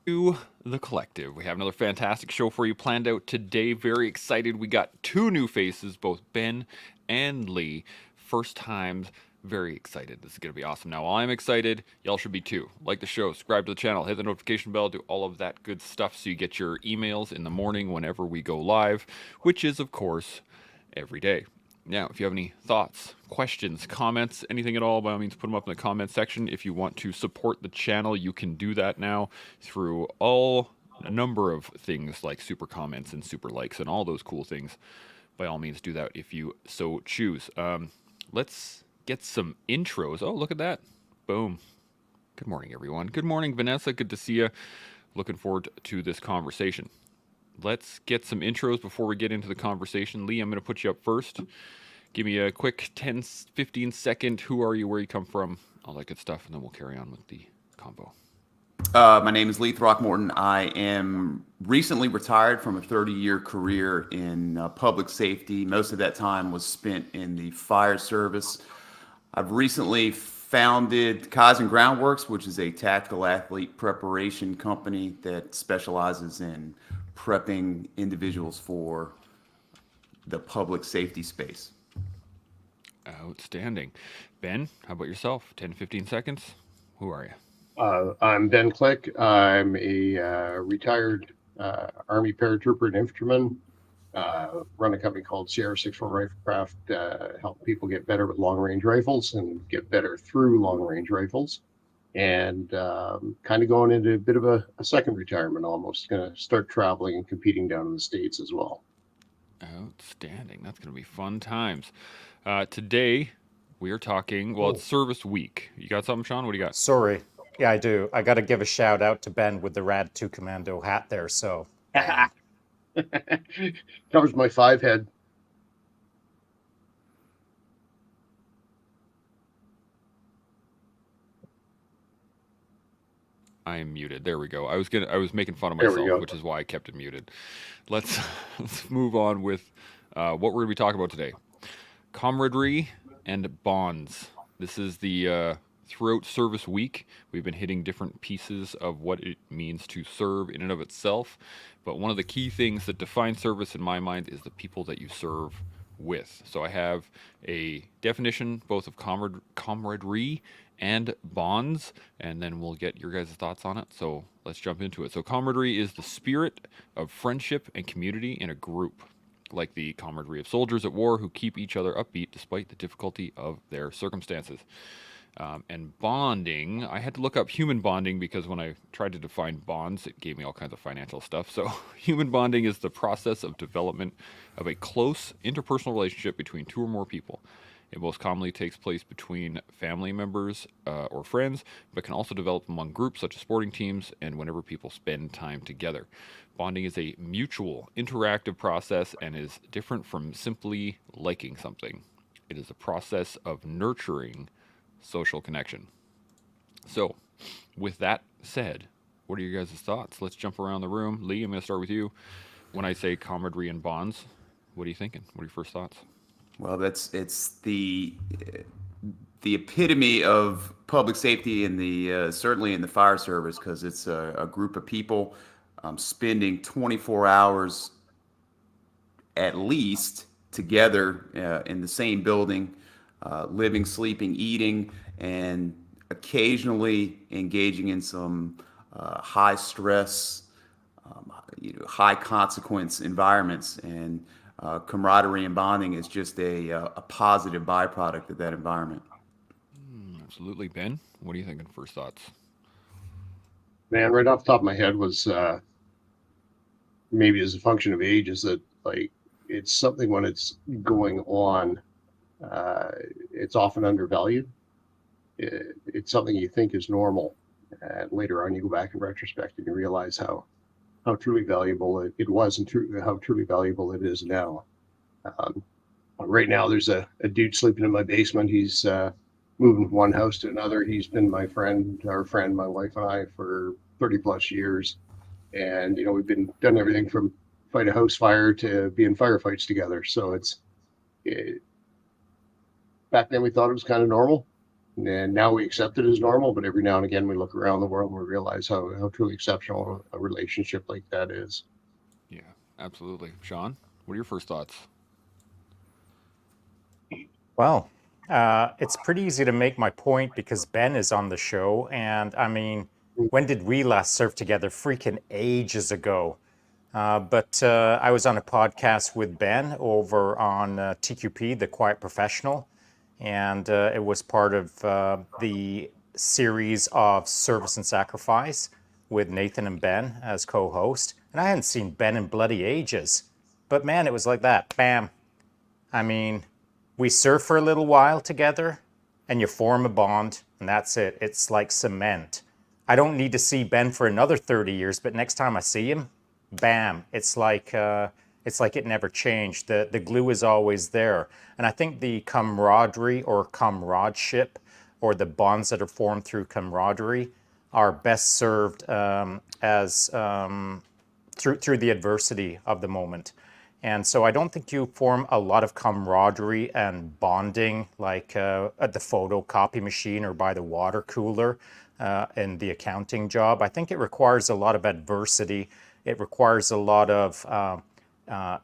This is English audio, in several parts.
To the collective. We have another fantastic show for you planned out today. Very excited. We got two new faces, both Ben and Lee. First times. Very excited. This is going to be awesome. Now, while I'm excited, y'all should be too. Like the show, subscribe to the channel, hit the notification bell, do all of that good stuff so you get your emails in the morning whenever we go live, which is, of course, every day. Now, if you have any thoughts, questions, comments, anything at all, by all means, put them up in the comment section. If you want to support the channel, you can do that now through a number of things like super comments and super likes and all those cool things. By all means, do that if you so choose. Let's get some intros. Oh, look at that. Boom. Good morning, everyone. Good morning, Vanessa. Good to see you. Looking forward to this conversation. Let's get some intros before we get into the conversation. Lee, I'm going to put you up first. Give me a quick 10, 15 second. Who are you? Where you come from? All that good stuff. And then we'll carry on with the convo. My name is Lee Throckmorton. I am recently retired from a 30-year career in public safety. Most of that time was spent in the fire service. I've recently founded Kaizen Groundworks, which is a tactical athlete preparation company that specializes in prepping individuals for the public safety space. Outstanding. Ben, how about yourself? 10, 15 seconds. Who are you? I'm Ben Click. I'm a retired Army paratrooper and infantryman. Run a company called Sierra 64 Riflecraft, help people get better with long-range rifles and get better through long-range rifles. And kind of going into a bit of a second retirement almost. Going to start traveling and competing down in the States as well. Outstanding. That's going to be fun times. Today, we are talking, well, it's Service Week. You got something, Shaun? What do you got? Sorry. Yeah, I do. I got to give a shout out to Ben with the Rad 2 Commando hat there. So covers my 5 head. I am muted. There we go. I was making fun of myself, which is why I kept it muted. Let's move on with what we're going to be talking about today. Comradery and bonds. This is the throughout Service Week, we've been hitting different pieces of what it means to serve in and of itself. But one of the key things that defines service in my mind is the people that you serve with. So I have a definition both of camaraderie and bonds, and then we'll get your guys' thoughts on it. So let's jump into it. So camaraderie is the spirit of friendship and community in a group, like the camaraderie of soldiers at war who keep each other upbeat despite the difficulty of their circumstances. And bonding, I had to look up human bonding because when I tried to define bonds, it gave me all kinds of financial stuff. So human bonding is the process of development of a close interpersonal relationship between two or more people. It most commonly takes place between family members or friends, but can also develop among groups such as sporting teams and whenever people spend time together. Bonding is a mutual, interactive process and is different from simply liking something. It is a process of nurturing social connection. So, with that said, what are your guys' thoughts? Let's jump around the room. Lee, I'm going to start with you. When I say camaraderie and bonds, what are you thinking? What are your first thoughts? Well, it's the epitome of public safety in the certainly in the fire service, because it's a group of people spending 24 hours at least together in the same building, living, sleeping, eating, and occasionally engaging in some high stress, high consequence environments. And camaraderie and bonding is just a positive byproduct of that environment. Absolutely. Ben, what are you thinking? First thoughts? Man, right off the top of my head was maybe as a function of age, is that like it's something when it's going on, it's often undervalued. It's something you think is normal, and later on you go back in retrospect and you realize how truly valuable it was and how truly valuable it is now. Right now there's a dude sleeping in my basement. He's moving from one house to another. He's been my friend, my wife and I, for 30 plus years. And, we've done everything from fight a house fire to be in firefights together. So back then we thought it was kind of normal. And now we accept it as normal, but every now and again we look around the world and we realize how truly exceptional a relationship like that is. Yeah, absolutely. Shaun, what are your first thoughts? Well, it's pretty easy to make my point because Ben is on the show. And I mean, when did we last serve together? Freaking ages ago. But I was on a podcast with Ben over on TQP, The Quiet Professional. And it was part of the series of Service and Sacrifice with Nathan and Ben as co-host. And I hadn't seen Ben in bloody ages. But man, it was like that. Bam. I mean, we surf for a little while together and you form a bond and that's it. It's like cement. I don't need to see Ben for another 30 years, but next time I see him, bam, it's like it never changed. The glue is always there. And I think the camaraderie or comradeship or the bonds that are formed through camaraderie are best served as through the adversity of the moment. And so I don't think you form a lot of camaraderie and bonding like at the photocopy machine or by the water cooler in the accounting job. I think it requires a lot of adversity. It requires a lot of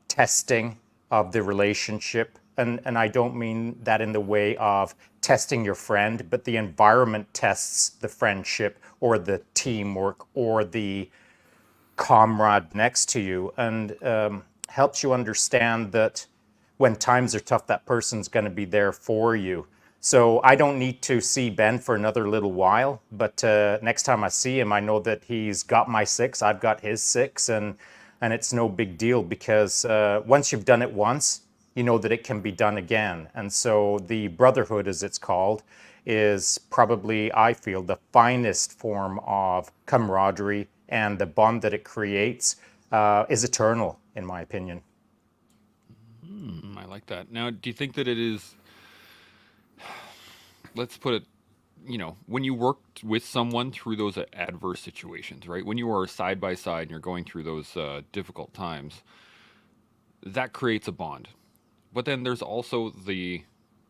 testing of the relationship. And I don't mean that in the way of testing your friend, but the environment tests the friendship or the teamwork or the comrade next to you, and helps you understand that when times are tough, that person's going to be there for you. So I don't need to see Ben for another little while, but next time I see him, I know that he's got my 6, I've got his 6, and it's no big deal because once you've done it once, you know that it can be done again. And so the brotherhood, as it's called, is probably, I feel, the finest form of camaraderie, and the bond that it creates is eternal, in my opinion. I like that. Now, do you think that it is, let's put it, when you worked with someone through those adverse situations, right? When you are side by side and you're going through those difficult times, that creates a bond. But then there's also the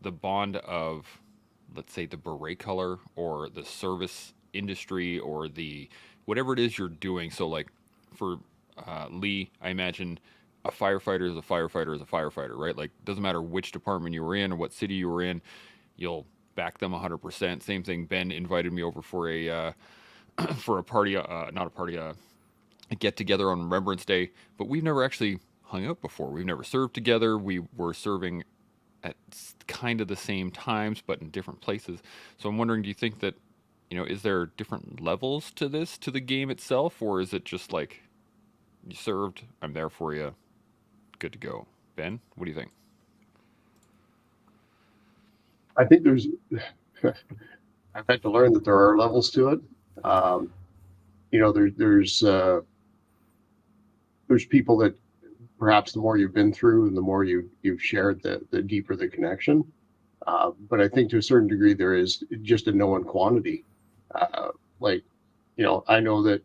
bond of, let's say, the beret color or the service industry or the whatever it is you're doing. So, like for Lee, I imagine a firefighter is a firefighter is a firefighter, right? Like, doesn't matter which department you were in or what city you were in, you'll back them 100%. Same thing. Ben invited me over for a for a party, not a party, a get together on Remembrance Day, but we've never actually hung out before. We've never served together. We were serving at kind of the same times, but in different places. So I'm wondering, do you think that, is there different levels to this, to the game itself, or is it just like, you served, I'm there for you, good to go? Ben, what do you think? I think there's, I've had to learn that there are levels to it. There's people that perhaps the more you've been through and the more you've shared, the deeper the connection. But I think to a certain degree, there is just a known quantity. I know that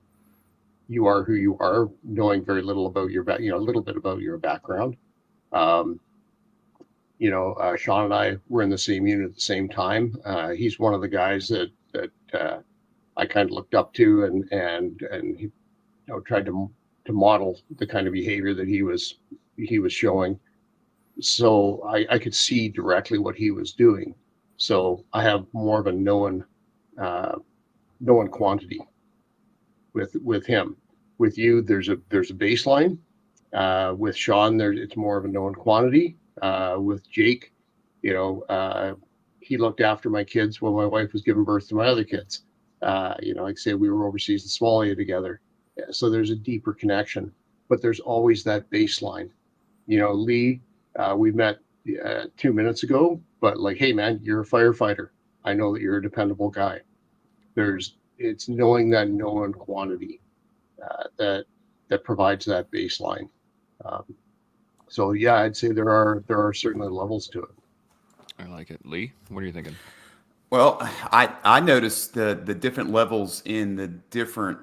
you are who you are, knowing very little about your a little bit about your background. Shaun and I were in the same unit at the same time. He's one of the guys that I kind of looked up to, and he tried to model the kind of behavior that he was showing. So I could see directly what he was doing. So I have more of a known quantity with him. With you, there's a baseline. With Shaun, it's more of a known quantity. With Jake, he looked after my kids while my wife was giving birth to my other kids. Like I say, we were overseas in Somalia together. So there's a deeper connection, but there's always that baseline. Lee, we met 2 minutes ago, but like, hey man, you're a firefighter. I know that you're a dependable guy. It's knowing that known quantity that provides that baseline. So yeah, I'd say there are certainly levels to it. I like it. Lee, what are you thinking? Well, I noticed the different levels in the different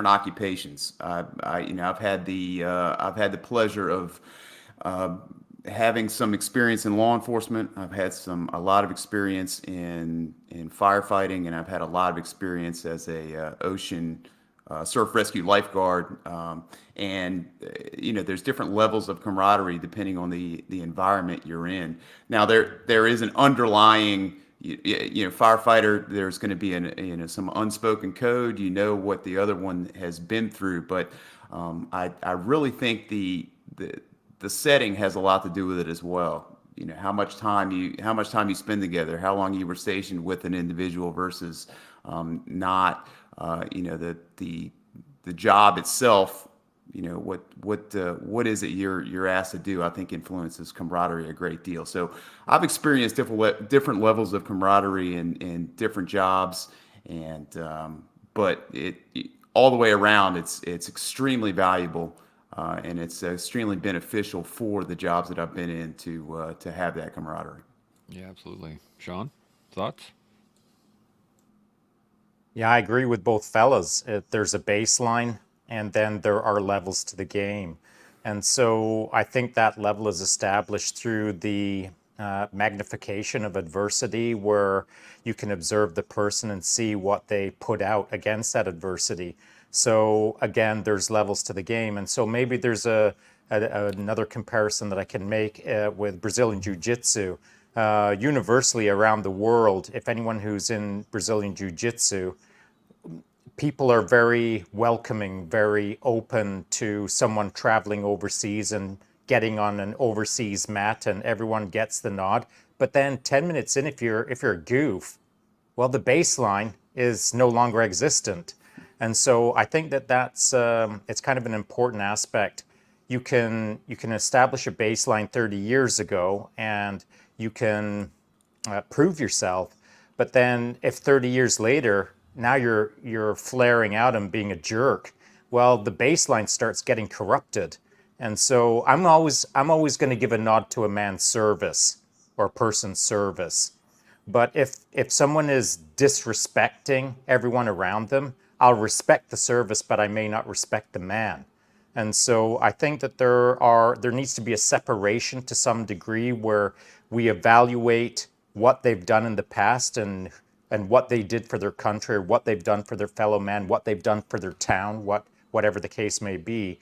occupations. I've had the pleasure of having some experience in law enforcement, I've had a lot of experience in firefighting, and I've had a lot of experience as a ocean surf rescue lifeguard. There's different levels of camaraderie depending on the environment you're in. Now there is an underlying firefighter. There's going to be some unspoken code. You know what the other one has been through, but I really think the setting has a lot to do with it as well. How much time you spend together, how long you were stationed with an individual versus not. The job itself. What is it you're asked to do? I think influences camaraderie a great deal. So I've experienced different levels of camaraderie in different jobs, but all the way around, it's extremely valuable. And it's extremely beneficial for the jobs that I've been in to have that camaraderie. Yeah, absolutely. Shaun, thoughts? Yeah, I agree with both fellas. There's a baseline, and then there are levels to the game. And so I think that level is established through the magnification of adversity, where you can observe the person and see what they put out against that adversity. So again, there's levels to the game. And so maybe there's another comparison that I can make with Brazilian Jiu-Jitsu. Universally around the world, if anyone who's in Brazilian Jiu-Jitsu, people are very welcoming, very open to someone traveling overseas and getting on an overseas mat, and everyone gets the nod. But then 10 minutes in, if you're a goof, well, the baseline is no longer existent. And so I think that's it's kind of an important aspect. You can establish a baseline 30 years ago, and you can prove yourself. But then if 30 years later, now you're flaring out and being a jerk, well, the baseline starts getting corrupted. And so I'm always going to give a nod to a man's service or a person's service. But if someone is disrespecting everyone around them, I'll respect the service, but I may not respect the man. And so I think that there needs to be a separation to some degree, where we evaluate what they've done in the past and what they did for their country, or what they've done for their fellow man, what they've done for their town, whatever the case may be.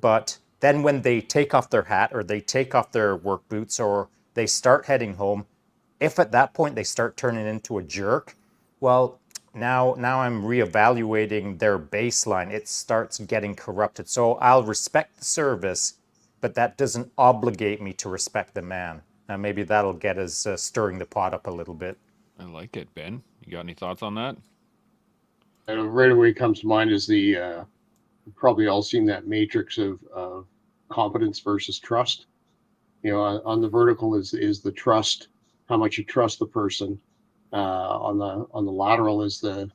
But then when they take off their hat, or they take off their work boots, or they start heading home, if at that point they start turning into a jerk, well, now I'm reevaluating their baseline. It starts getting corrupted. So I'll respect the service, but that doesn't obligate me to respect the man. Now maybe that'll get us stirring the pot up a little bit. I like it. Ben, you got any thoughts on that? Right away comes to mind is the probably all seen that matrix of competence versus trust. On the vertical is the trust, how much you trust the person. On the lateral is their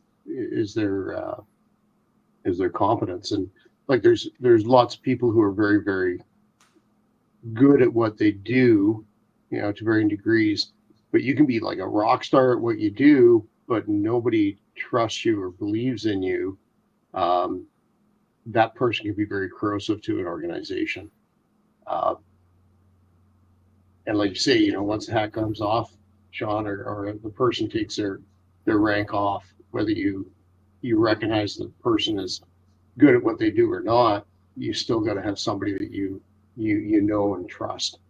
competence. And like there's lots of people who are very, very good at what they do, to varying degrees, but you can be like a rock star at what you do, but nobody trusts you or believes in you. That person can be very corrosive to an organization. And like you say, once the hat comes off, Shaun, or the person takes their rank off, whether you recognize the person is good at what they do or not, you still got to have somebody that you know and trust.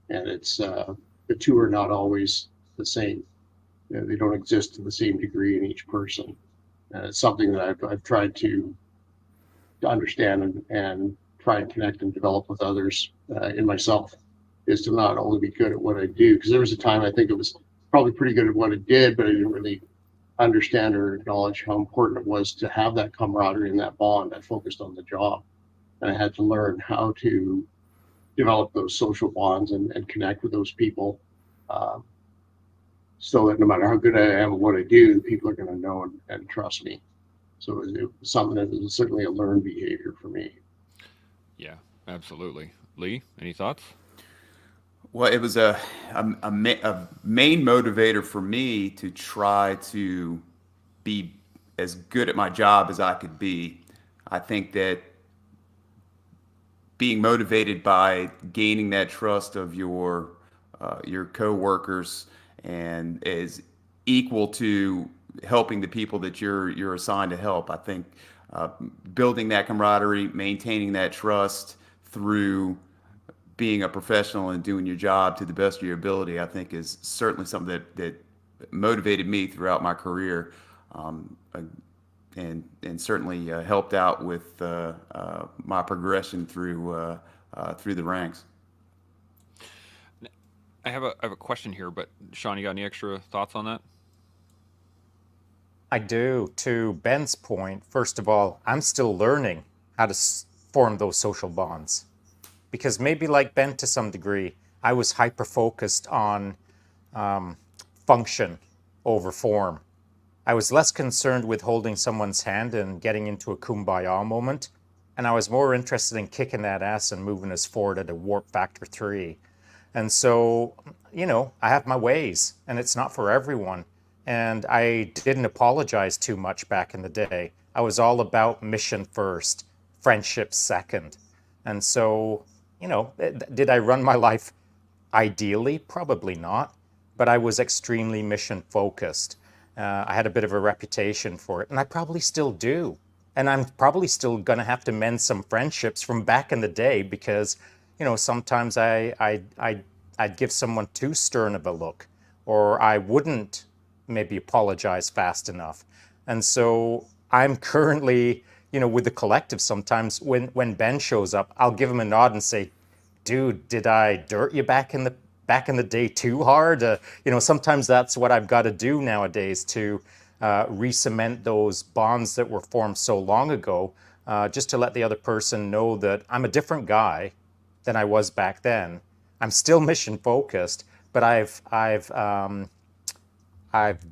And it's the two are not always the same. They don't exist to the same degree in each person. And it's something that I've tried to understand and try and connect and develop with others in myself, is to not only be good at what I do, because there was a time I think it was probably pretty good at what I did, but I didn't really understand or acknowledge how important it was to have that camaraderie and that bond. I focused on the job, and I had to learn how to develop those social bonds and connect with those people, so that no matter how good I am at what I do, people are going to know and trust me. So it was something that was certainly a learned behavior for me. Yeah, absolutely. Lee, any thoughts? Well, it was a main motivator for me to try to be as good at my job as I could be. I think that being motivated by gaining that trust of your coworkers, and is equal to helping the people that you're assigned to help. I think building that camaraderie, maintaining that trust through being a professional and doing your job to the best of your ability, I think is certainly something that motivated me throughout my career, and certainly helped out with my progression through the ranks. I have a question here, but Shaun, you got any extra thoughts on that? I do. To Ben's point, first of all, I'm still learning how to form those social bonds. Because maybe like Ben to some degree, I was hyper-focused on function over form. I was less concerned with holding someone's hand and getting into a kumbaya moment, and I was more interested in kicking that ass and moving us forward at a warp factor 3. And so, I have my ways, and it's not for everyone. And I didn't apologize too much back in the day. I was all about mission first, friendship second. And so, did I run my life ideally? Probably not. But I was extremely mission focused. I had a bit of a reputation for it, and I probably still do. And I'm probably still going to have to mend some friendships from back in the day because, sometimes I'd give someone too stern of a look, or I wouldn't maybe apologize fast enough. And so I'm currently, with the collective, sometimes when Ben shows up, I'll give him a nod and say, dude, did I dirt you back in the day too hard? Sometimes that's what I've got to do nowadays to re-cement those bonds that were formed so long ago, just to let the other person know that I'm a different guy than I was back then. I'm still mission focused, but I've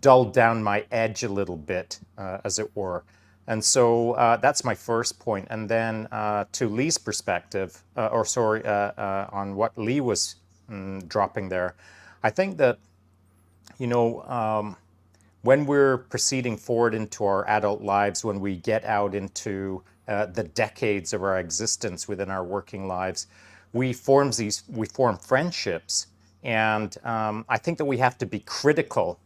dulled down my edge a little bit, as it were. And so that's my first point. And then to Lee's perspective, on what Lee was dropping there, I think that, when we're proceeding forward into our adult lives, when we get out into the decades of our existence within our working lives, we form friendships. And I think that we have to be critical,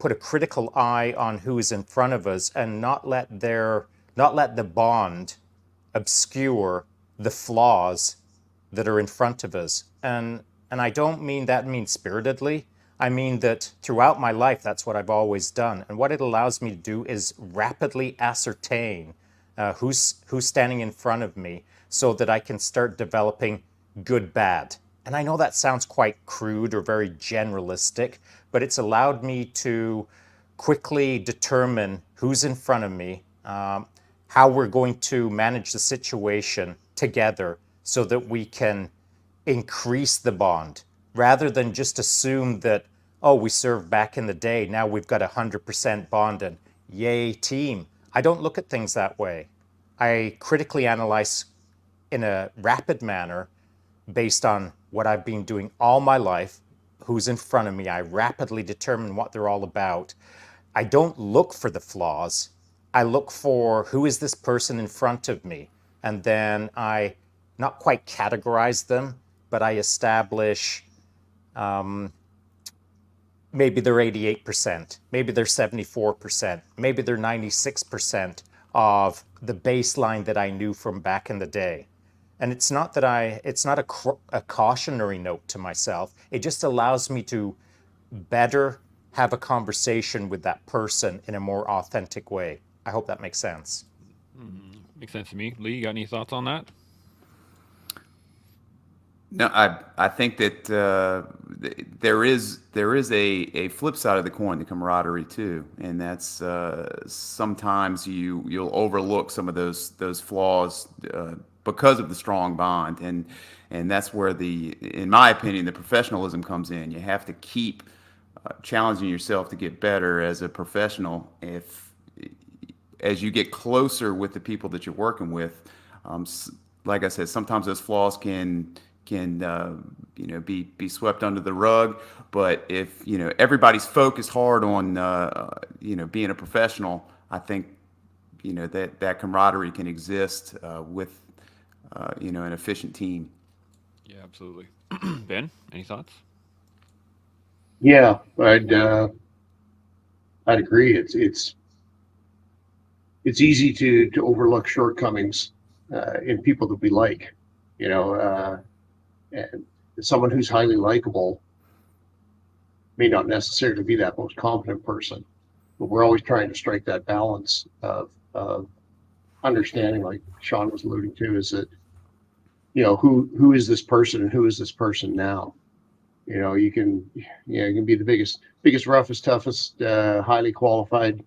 put a critical eye on who is in front of us, and not let the bond obscure the flaws that are in front of us. And I don't mean that mean-spiritedly. I mean that throughout my life, that's what I've always done. And what it allows me to do is rapidly ascertain who's standing in front of me so that I can start developing good-bad. And I know that sounds quite crude or very generalistic, but it's allowed me to quickly determine who's in front of me, how we're going to manage the situation together so that we can increase the bond, rather than just assume that, oh, we served back in the day, now we've got 100% bond and yay team. I don't look at things that way. I critically analyze in a rapid manner based on what I've been doing all my life, who's in front of me. I rapidly determine what they're all about. I don't look for the flaws. I look for who is this person in front of me. And then I not quite categorize them, but I establish maybe they're 88%, maybe they're 74%, maybe they're 96% of the baseline that I knew from back in the day. And it's not a cautionary note to myself. It just allows me to better have a conversation with that person in a more authentic way. I hope that makes sense. Makes sense to me. Lee, you got any thoughts on that? No, I think that there is a flip side of the coin, the camaraderie too, and that's sometimes you'll overlook some of those flaws because of the strong bond, and that's where in my opinion, the professionalism comes in. You have to keep challenging yourself to get better as a professional. As you get closer with the people that you're working with, like I said, sometimes those flaws can be swept under the rug. But if everybody's focused hard on being a professional, I think that camaraderie can exist an efficient team. Yeah, absolutely. Ben, any thoughts? Yeah, I'd agree. It's easy to overlook shortcomings in people that we like, and someone who's highly likable may not necessarily be that most competent person, but we're always trying to strike that balance of understanding, like Shaun was alluding to, is that, who is this person and who is this person now? You can be the biggest, roughest, toughest, highly qualified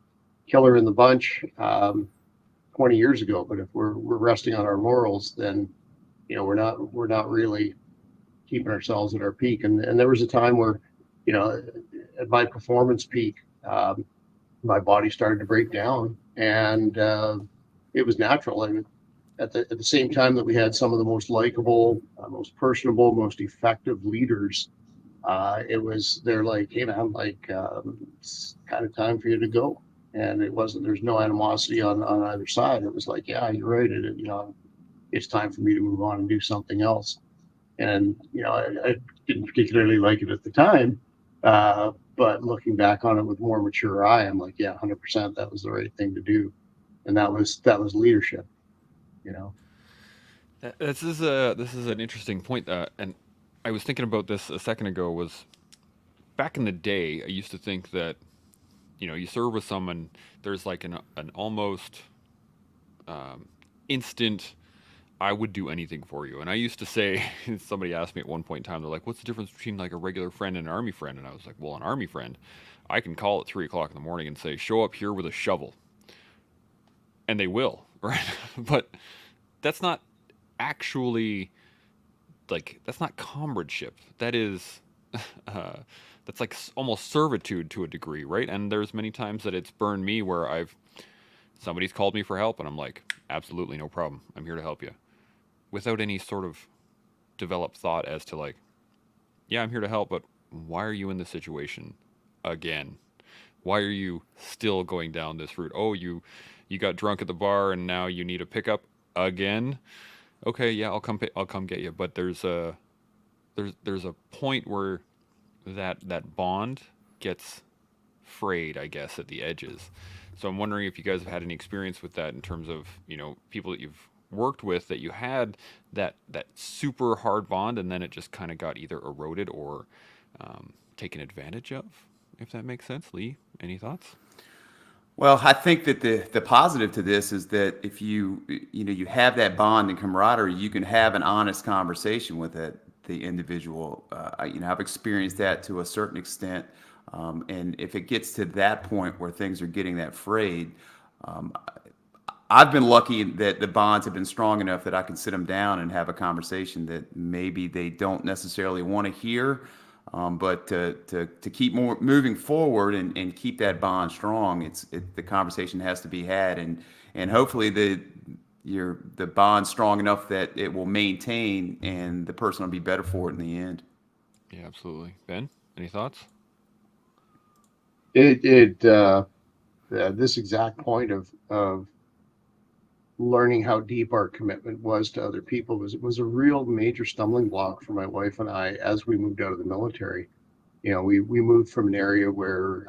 killer in the bunch 20 years ago, but if we're resting on our laurels, then we're not really keeping ourselves at our peak. And there was a time where, at my performance peak, my body started to break down, and it was natural. And at the same time that we had some of the most likable, most personable, most effective leaders, they're like, hey man, like, it's kind of time for you to go. And there's no animosity on either side. It was like, yeah, you're right. It's time for me to move on and do something else. And, I didn't particularly like it at the time. But looking back on it with more mature eye, I'm like, yeah, 100%, that was the right thing to do. And that was leadership, This is an interesting point, and I was thinking about this a second ago. Was back in the day, I used to think that you serve with someone, there's like an almost instant, I would do anything for you. And I used to say, somebody asked me at one point in time, they're like, what's the difference between like a regular friend and an army friend? And I was like, well, an army friend, I can call at 3 o'clock in the morning and say, show up here with a shovel. And they will, right? But that's not actually, like, that's not comradeship. That is, that's like almost servitude to a degree, right? And there's many times that it's burned me where somebody's called me for help and I'm like, absolutely no problem. I'm here to help you. Without any sort of developed thought as to like, yeah, I'm here to help, but why are you in this situation again? Why are you still going down this route? Oh, you got drunk at the bar and now you need a pickup again? Okay, yeah, I'll come get you. But there's a point where that bond gets frayed, I guess, at the edges. So I'm wondering if you guys have had any experience with that in terms of, people that you've worked with that you had that super hard bond and then it just kind of got either eroded or taken advantage of, if that makes sense. Lee, any thoughts? Well, I think that the positive to this is that if you have that bond and camaraderie, you can have an honest conversation with the individual. I've experienced that to a certain extent, and if it gets to that point where things are getting that frayed, I've been lucky that the bonds have been strong enough that I can sit them down and have a conversation that maybe they don't necessarily want to hear. But to keep moving forward and keep that bond strong, the conversation has to be had, and hopefully the bond's strong enough that it will maintain and the person will be better for it in the end. Yeah, absolutely. Ben, any thoughts? This exact point of learning how deep our commitment was to other people was a real major stumbling block for my wife and I as we moved out of the military. We moved from an area where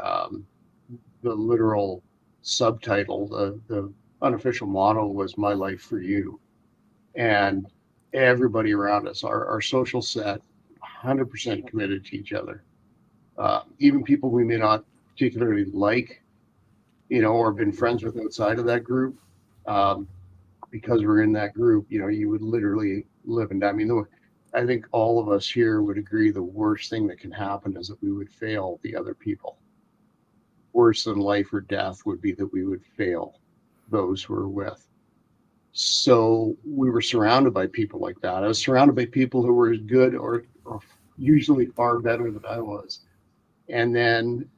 the literal subtitle, the unofficial motto was "My life for you," and everybody around us, our social set, 100% committed to each other. Even people we may not particularly like, or been friends with outside of that group. Because we're in that group, you would literally live and die. I mean, I think all of us here would agree the worst thing that can happen is that we would fail the other people. Worse than life or death would be that we would fail those we're with. So we were surrounded by people like that. I was surrounded by people who were as good or usually far better than I was. And then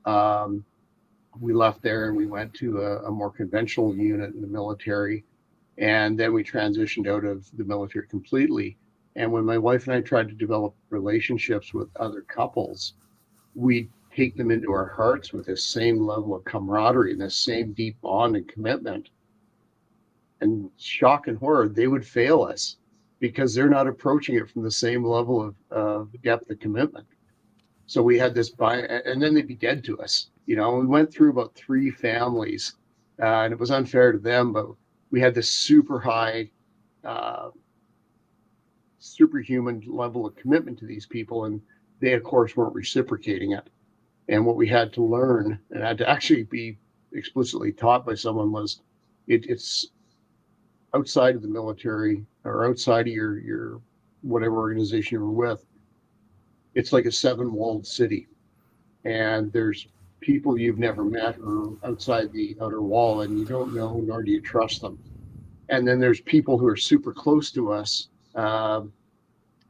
we left there and we went to a more conventional unit in the military. And then we transitioned out of the military completely. And when my wife and I tried to develop relationships with other couples, we take them into our hearts with this same level of camaraderie and this same deep bond and commitment. And shock and horror, they would fail us. because they're not approaching it from the same level of depth of commitment. So we had this and then they'd be dead to us. We went through about 3 families, and it was unfair to them, but we had this super high, superhuman level of commitment to these people, and they, of course, weren't reciprocating it. And what we had to learn, and had to actually be explicitly taught by someone, was it's outside of the military or outside of your whatever organization you were with. It's like a 7-walled city, and there's people you've never met or outside the outer wall, and you don't know, nor do you trust them. And then there's people who are super close to us. There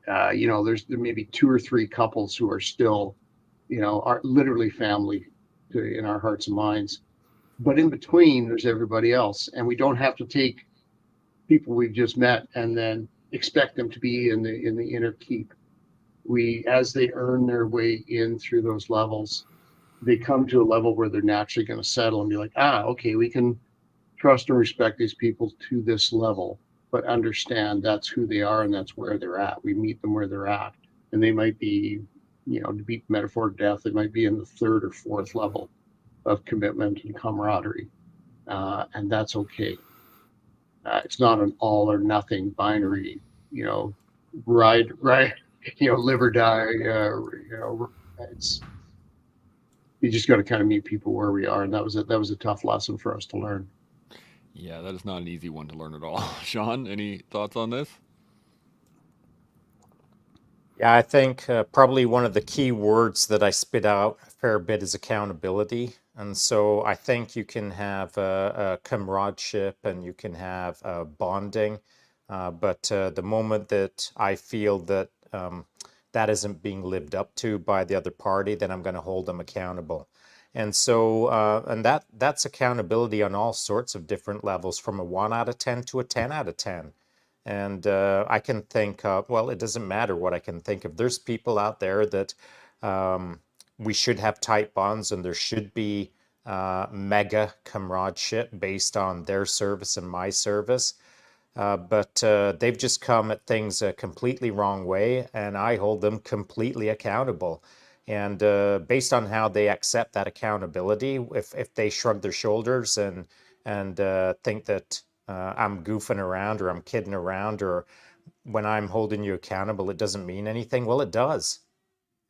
may be 2 or 3 couples who are still, are literally family in our hearts and minds. But in between, there's everybody else, and we don't have to take people we've just met and then expect them to be in the inner keep. As they earn their way in through those levels, they come to a level where they're naturally going to settle and be like, okay, we can trust and respect these people to this level, but understand that's who they are and that's where they're at. We meet them where they're at, and they might be, to beat metaphor to death, they might be in the 3rd or 4th level of commitment and camaraderie, and that's okay. It's not an all or nothing binary, ride, live or die. You just got to kind of meet people where we are, and that was a tough lesson for us to learn. Yeah, that is not an easy one to learn at all. Shaun, any thoughts on this? Yeah, I think probably one of the key words that I spit out a fair bit is accountability. And so I think you can have a comradeship and you can have bonding, but the moment that I feel that that isn't being lived up to by the other party, then I'm going to hold them accountable. And so, and that's accountability on all sorts of different levels, from a 1 out of 10 to a 10 out of 10. And I can think, well, it doesn't matter what I can think of. There's people out there that we should have tight bonds, and there should be mega comradeship based on their service and my service. But they've just come at things a completely wrong way, and I hold them completely accountable. And based on how they accept that accountability, if they shrug their shoulders and think that I'm goofing around or I'm kidding around, or when I'm holding you accountable, it doesn't mean anything, well, it does.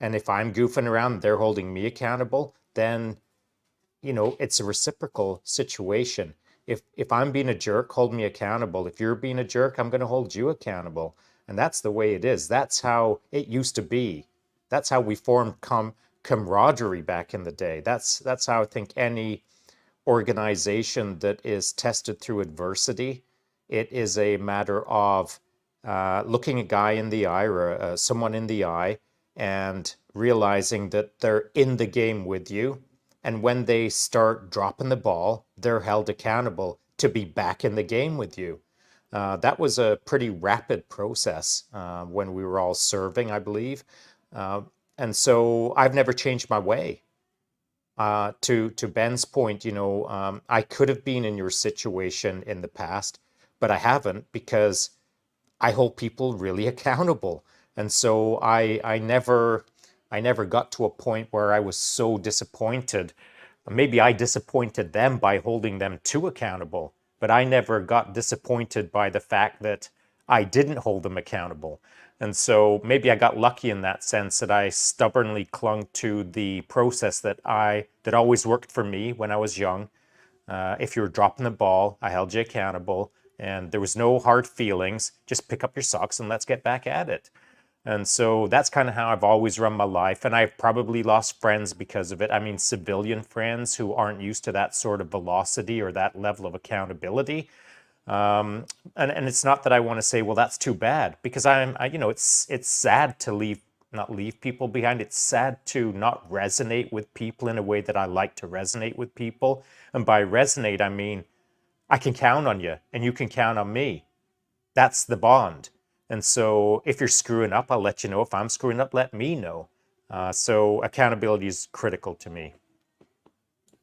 And if I'm goofing around, they're holding me accountable, then, it's a reciprocal situation. If I'm being a jerk, hold me accountable. If you're being a jerk, I'm going to hold you accountable. And that's the way it is. That's how it used to be. That's how we formed camaraderie back in the day. That's how I think any organization that is tested through adversity, it is a matter of looking a guy in the eye or someone in the eye and realizing that they're in the game with you. And when they start dropping the ball, they're held accountable to be back in the game with you. That was a pretty rapid process when we were all serving, I believe. And so I've never changed my way. To Ben's point, I could have been in your situation in the past, but I haven't, because I hold people really accountable. And so I never got to a point where I was so disappointed. Maybe I disappointed them by holding them too accountable, but I never got disappointed by the fact that I didn't hold them accountable. And so maybe I got lucky in that sense, that I stubbornly clung to the process that always worked for me when I was young. If you were dropping the ball, I held you accountable, and there was no hard feelings. Just pick up your socks and let's get back at it. And so that's kind of how I've always run my life. And I've probably lost friends because of it. I mean, civilian friends who aren't used to that sort of velocity or that level of accountability. And it's not that I want to say, well, that's too bad, because it's sad to not leave people behind. It's sad to not resonate with people in a way that I like to resonate with people. And by resonate, I mean, I can count on you and you can count on me. That's the bond. And so if you're screwing up, I'll let you know. If I'm screwing up, let me know. So accountability is critical to me.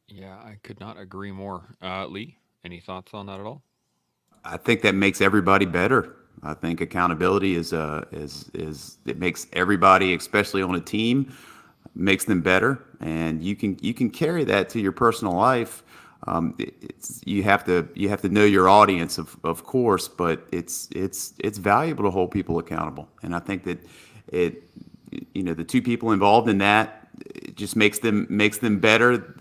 Yeah, I could not agree more. Lee, any thoughts on that at all? I think that makes everybody better. I think accountability is it makes everybody, especially on a team, makes them better, and you can carry that to your personal life. You have to know your audience, of course, but it's valuable to hold people accountable, and I think that it the two people involved in that, it just makes them better,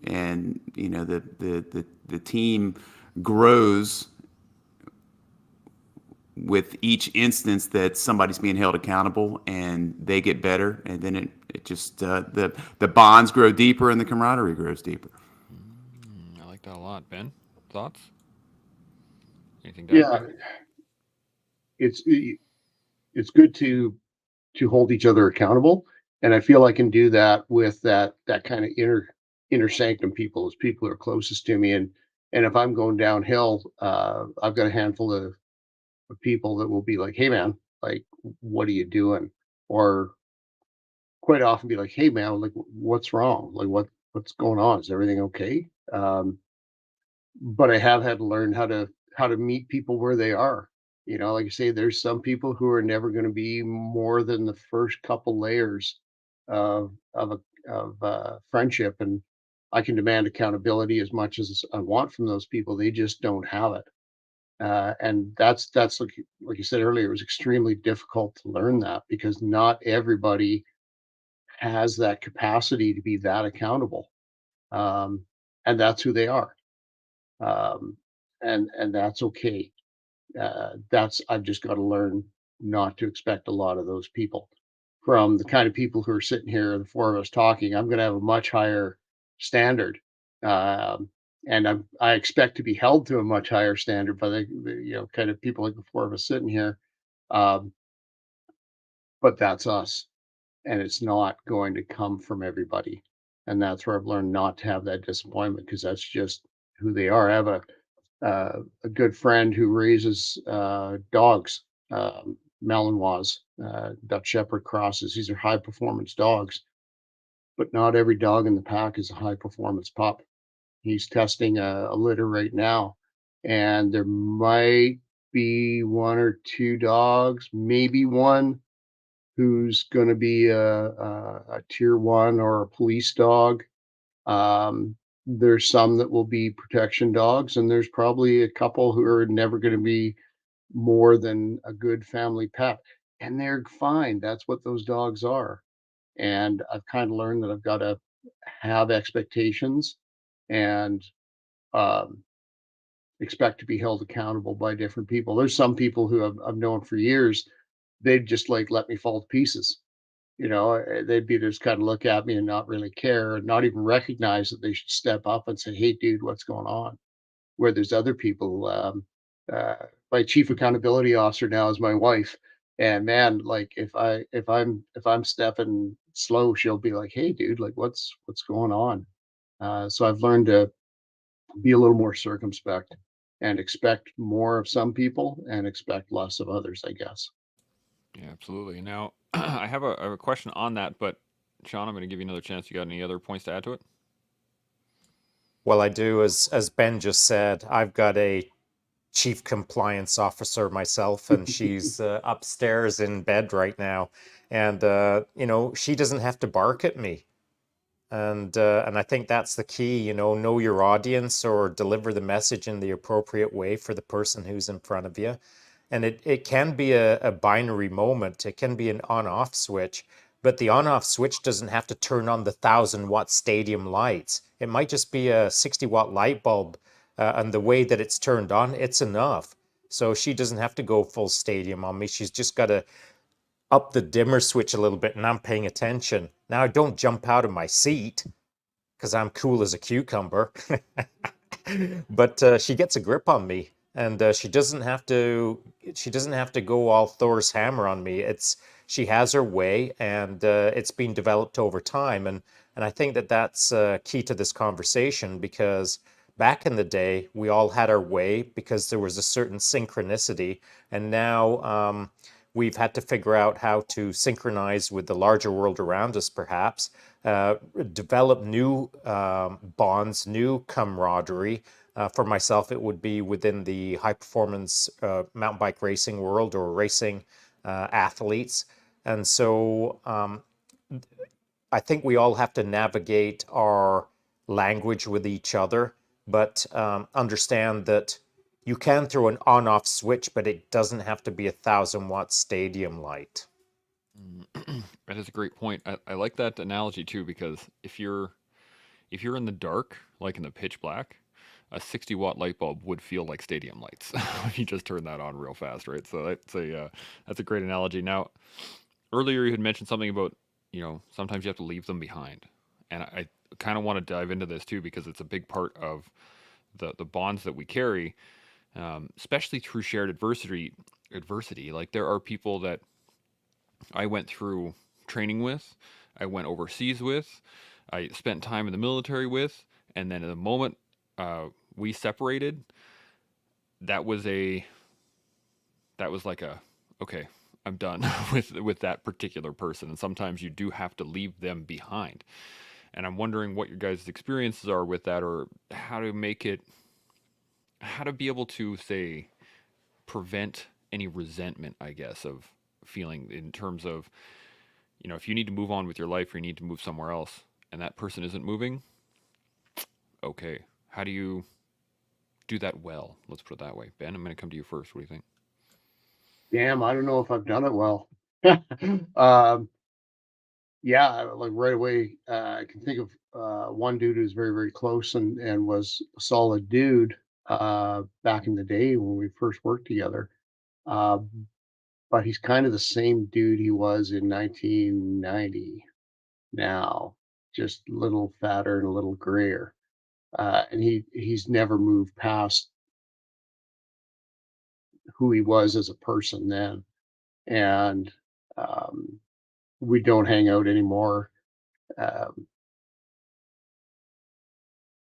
and the team grows with each instance that somebody's being held accountable, and they get better, and then it just the bonds grow deeper and the camaraderie grows deeper. I like that a lot. Ben, thoughts? Anything to Yeah, add? it's good to hold each other accountable, and I feel I can do that with that kind of inner sanctum people, as people are closest to me, and if I'm going downhill, I've got a handful of people that will be like, "Hey, man, like, what are you doing?" Or quite often be like, "Hey, man, like, what's wrong? Like, what's going on? Is everything okay?" But I have had to learn how to meet people where they are. Like I say, there's some people who are never going to be more than the first couple layers of friendship, and I can demand accountability as much as I want from those people. They just don't have it, and that's like you said earlier. It was extremely difficult to learn that because not everybody has that capacity to be that accountable, um, and that's who they are, um, and that's okay. That's I've just got to learn not to expect a lot of those people. From the kind of people who are sitting here, the four of us talking, I'm going to have a much higher standard, um, and I expect to be held to a much higher standard by the kind of people like the four of us sitting here. Um, but that's us, and it's not going to come from everybody, and that's where I've learned not to have that disappointment because that's just who they are. I have a good friend who raises dogs, Malinois, Dutch Shepherd crosses. These are high performance dogs, but not every dog in the pack is a high performance pup. He's testing a litter right now, and there might be one or two dogs, maybe one, who's going to be a tier one or a police dog. There's some that will be protection dogs, and there's probably a couple who are never going to be more than a good family pet. And they're fine. That's what those dogs are. And I've kind of learned that I've got to have expectations and um, expect to be held accountable by different people. There's some people who I've known for years, they'd just like let me fall to pieces. They'd be just kind of look at me and not really care and not even recognize that they should step up and say, "Hey, dude, what's going on?" Where there's other people, uh, my chief accountability officer now is my wife, and man, like if I'm stepping slow, she'll be like, "Hey, dude, like what's going on?" So I've learned to be a little more circumspect and expect more of some people and expect less of others, I guess. Yeah, absolutely. Now, I have a question on that, but Shaun, I'm going to give you another chance. You got any other points to add to it? Well, I do, as Ben just said, I've got a chief compliance officer myself, and she's upstairs in bed right now. And she doesn't have to bark at me. And I think that's the key, know your audience or deliver the message in the appropriate way for the person who's in front of you. And it can be a binary moment. It can be an on-off switch, but the on-off switch doesn't have to turn on the 1,000-watt stadium lights. It might just be a 60-watt light bulb, and the way that it's turned on, it's enough. So she doesn't have to go full stadium on me. She's just got to up the dimmer switch a little bit, and I'm paying attention. Now I don't jump out of my seat because I'm cool as a cucumber. But she gets a grip on me, and she doesn't have to go all Thor's hammer on me. She has her way, and it's been developed over time, and I think that that's key to this conversation, because back in the day we all had our way because there was a certain synchronicity, and now we've had to figure out how to synchronize with the larger world around us, perhaps, develop new bonds, new camaraderie, For myself, it would be within the high performance mountain bike racing world or racing athletes. And so I think we all have to navigate our language with each other, but understand that you can throw an on-off switch, but it doesn't have to be a 1,000-watt stadium light. That is a great point. I like that analogy too, because if you're in the dark, like in the pitch black, a 60-watt light bulb would feel like stadium lights if you just turn that on real fast, right? So that's a great analogy. Now, earlier you had mentioned something about, sometimes you have to leave them behind, and I kind of want to dive into this too, because it's a big part of the bonds that we carry, especially through shared adversity. Like, there are people that I went through training with, I went overseas with, I spent time in the military with, and then at the moment we separated, that was like okay, I'm done with that particular person. And sometimes you do have to leave them behind. And I'm wondering what your guys' experiences are with that, or how to be able to, say, prevent any resentment, I guess, of feeling, in terms of, if you need to move on with your life or you need to move somewhere else and that person isn't moving, okay, how do you do that well? Let's put it that way. Ben, I'm going to come to you first. What do you think? Damn, I don't know if I've done it well. Yeah, like right away, I can think of one dude who's very, very close and was a solid dude back in the day when we first worked together. Uh, but he's kind of the same dude he was in 1990 now, just a little fatter and a little grayer. And he's never moved past who he was as a person then. And um, we don't hang out anymore. Um,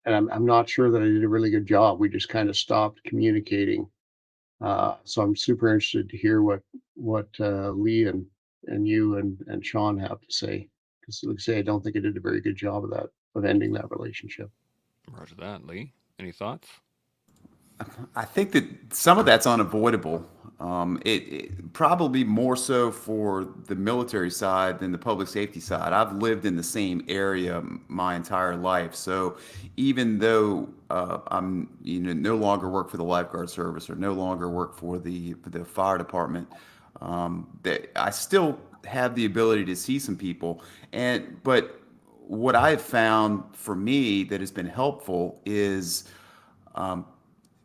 and I'm not sure that I did a really good job. We just kind of stopped communicating. So I'm super interested to hear what Lee and you and Shaun have to say. Because, like I say, I don't think I did a very good job of ending that relationship. Roger that. Lee, any thoughts? I think that some of that's unavoidable. It probably more so for the military side than the public safety side. I've lived in the same area my entire life, so even though I'm no longer work for the lifeguard service or no longer work for the fire department, that I still have the ability to see some people. But what I've found for me that has been helpful is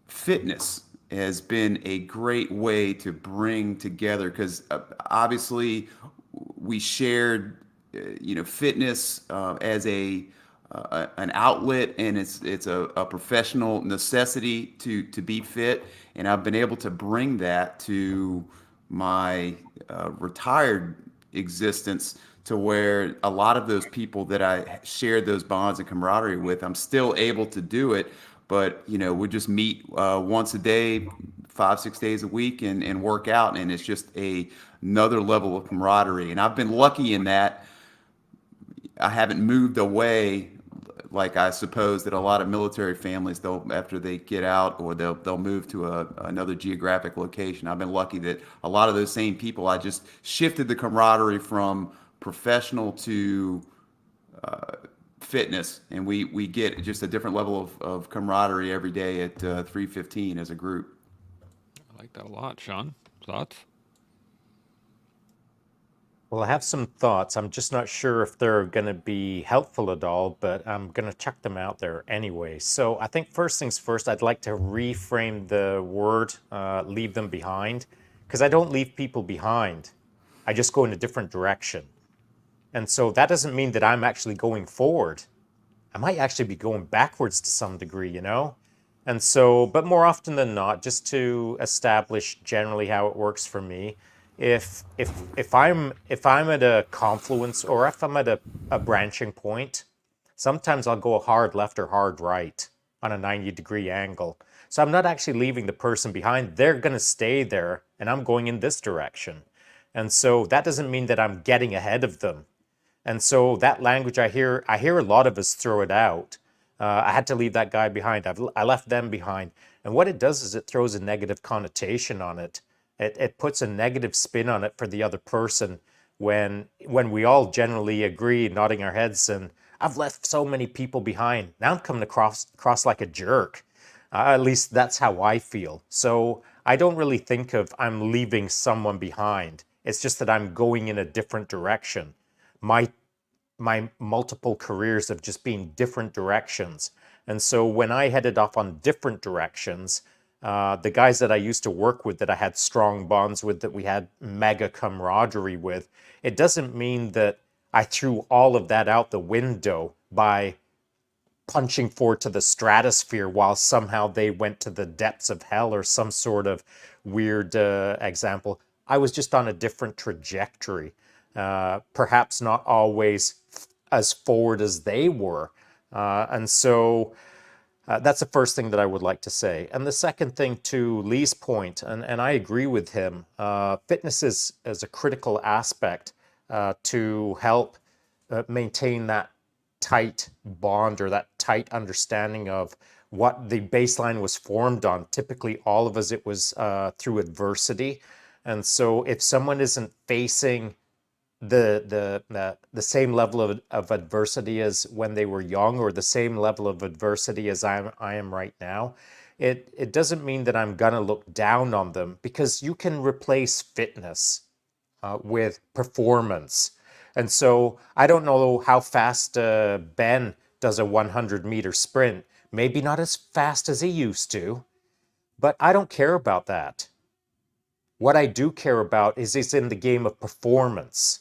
fitness has been a great way to bring together, because obviously we shared fitness as an outlet, and it's a professional necessity to be fit, and I've been able to bring that to my retired existence, to where a lot of those people that I shared those bonds and camaraderie with, I'm still able to do it. But we just meet once a day, 5-6 days a week, and work out, and it's just another level of camaraderie. And I've been lucky in that I haven't moved away, like I suppose that a lot of military families, they'll, after they get out, or they'll move to another geographic location. I've been lucky that a lot of those same people, I just shifted the camaraderie from professional to fitness, and we get just a different level of camaraderie every day at 3:15 as a group. I like that a lot. Shaun, thoughts? Well, I have some thoughts. I'm just not sure if they're going to be helpful at all, but I'm going to chuck them out there anyway. So I think first things first, I'd like to reframe the word leave them behind, because I don't leave people behind. I just go in a different direction. And so that doesn't mean that I'm actually going forward. I might actually be going backwards to some degree, And so, but more often than not, just to establish generally how it works for me, if I'm at a confluence, or if I'm at a branching point, sometimes I'll go hard left or hard right on a 90-degree angle. So I'm not actually leaving the person behind. They're going to stay there, and I'm going in this direction. And so that doesn't mean that I'm getting ahead of them. And so that language, I hear a lot of us throw it out. I had to leave that guy behind. I left them behind. And what it does is it throws a negative connotation on it. It puts a negative spin on it for the other person when we all generally agree, nodding our heads, and I've left so many people behind. Now I'm coming across like a jerk. At least that's how I feel. So I don't really think of I'm leaving someone behind. It's just that I'm going in a different direction. My multiple careers have just been different directions. And so when I headed off on different directions, the guys that I used to work with, that I had strong bonds with, that we had mega camaraderie with, it doesn't mean that I threw all of that out the window by punching forward to the stratosphere while somehow they went to the depths of hell, or some sort of weird example. I was just on a different trajectory, perhaps not always as forward as they were. And so that's the first thing that I would like to say. And the second thing, to Lee's point, and I agree with him, fitness is a critical aspect to help maintain that tight bond, or that tight understanding of what the baseline was formed on. Typically, all of us, it was through adversity. And so if someone isn't facing the same level of adversity as when they were young, or the same level of adversity as I am right now, it doesn't mean that I'm gonna look down on them, because you can replace fitness with performance. And so I don't know how fast Ben does a 100-meter sprint. Maybe not as fast as he used to, but I don't care about that. What I do care about is he's in the game of performance.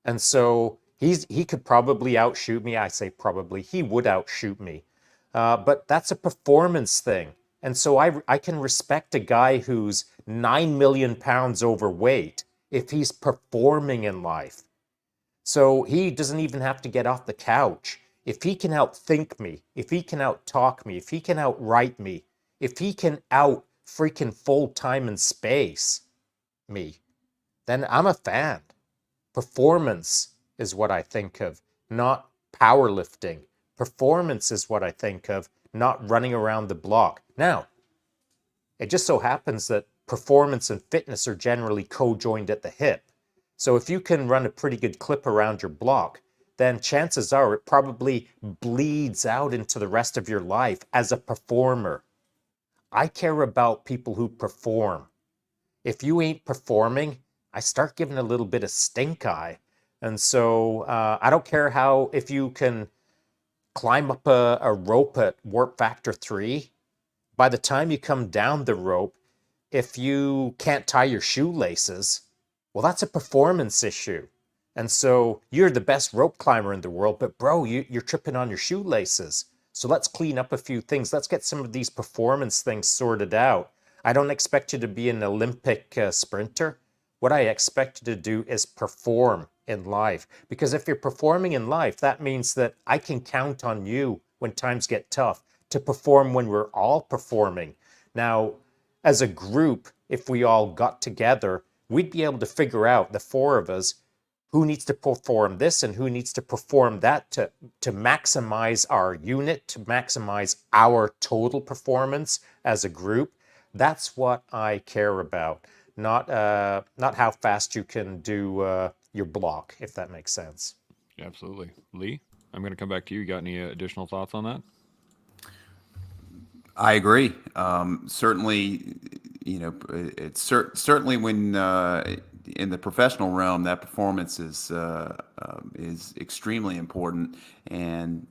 And so he could probably outshoot me. I say probably, he would outshoot me. But that's a performance thing. And so I can respect a guy who's 9 million pounds overweight if he's performing in life. So he doesn't even have to get off the couch. If he can outthink me, if he can outtalk me, if he can outwrite me, if he can out freaking full time and space me, then I'm a fan. Performance is what I think of, not powerlifting. Performance is what I think of, not running around the block. Now, it just so happens that performance and fitness are generally co-joined at the hip. So if you can run a pretty good clip around your block, then chances are it probably bleeds out into the rest of your life as a performer. I care about people who perform. If you ain't performing, I start giving a little bit of stink eye. And so I don't care if you can climb up a rope at warp factor 3. By the time you come down the rope, if you can't tie your shoelaces, well, that's a performance issue. And so you're the best rope climber in the world, but bro, you're tripping on your shoelaces. So let's clean up a few things. Let's get some of these performance things sorted out. I don't expect you to be an Olympic sprinter. What I expect you to do is perform in life. Because if you're performing in life, that means that I can count on you when times get tough to perform when we're all performing. Now, as a group, if we all got together, we'd be able to figure out, the four of us, who needs to perform this and who needs to perform that to maximize our unit, to maximize our total performance as a group. That's what I care about, not how fast you can do your block, if that makes sense. Absolutely. Lee, I'm going to come back to you. You got any additional thoughts on that? I agree. Certainly, it's certainly when in the professional realm, that performance is extremely important, and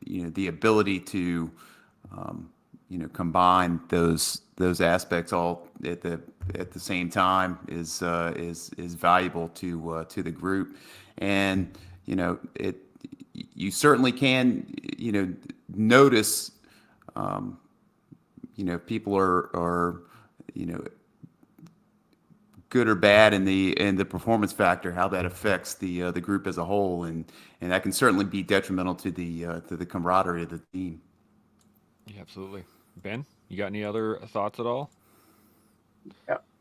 the ability to combine those aspects all at the same time is valuable to the group, and you certainly can notice. People are good or bad in the performance factor, how that affects the group as a whole, and that can certainly be detrimental to the camaraderie of the team. Yeah, absolutely. Ben, you got any other thoughts at all?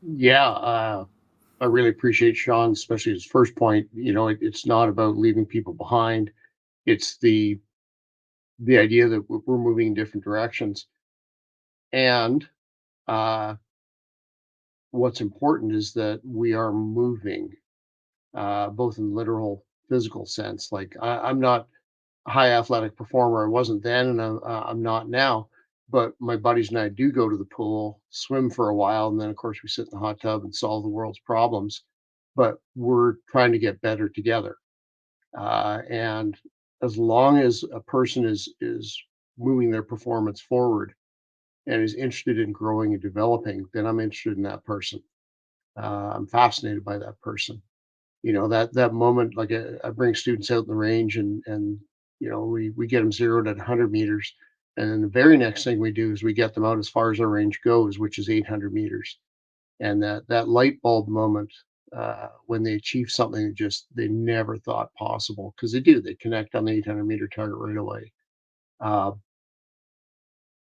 Yeah, I really appreciate Shaun, especially his first point. It's not about leaving people behind. It's the the idea that we're moving in different directions. And what's important is that we are moving, both in literal, physical sense. Like I'm not a high athletic performer. I wasn't then, and I'm not now. But my buddies and I do go to the pool, swim for a while, and then of course we sit in the hot tub and solve the world's problems. But we're trying to get better together. And as long as a person is moving their performance forward and is interested in growing and developing, then I'm interested in that person. I'm fascinated by that person. That moment, like I bring students out in the range, and we get them zeroed at 100 meters, and then the very next thing we do is we get them out as far as our range goes, which is 800 meters. And that light bulb moment, when they achieve something that just they never thought possible, because they connect on the 800-meter target right away. Uh,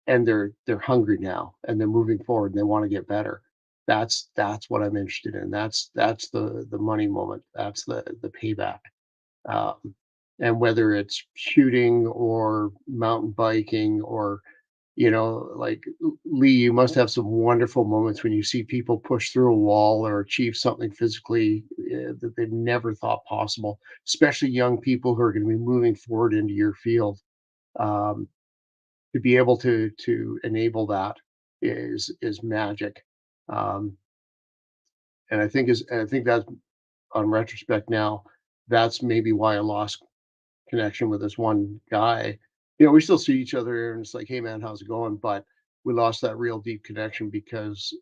and they're hungry now, and they're moving forward, and they want to get better. That's what I'm interested in. That's the money moment. That's the payback. Um, and whether it's shooting or mountain biking or like Lee, you must have some wonderful moments when you see people push through a wall or achieve something physically, that they never thought possible, especially young people who are going to be moving forward into your field. Um, to be able to enable that is magic. Um, and I think that's, on retrospect now, that's maybe why I lost connection with this one guy. We still see each other and it's like, "Hey man, how's it going?" But we lost that real deep connection because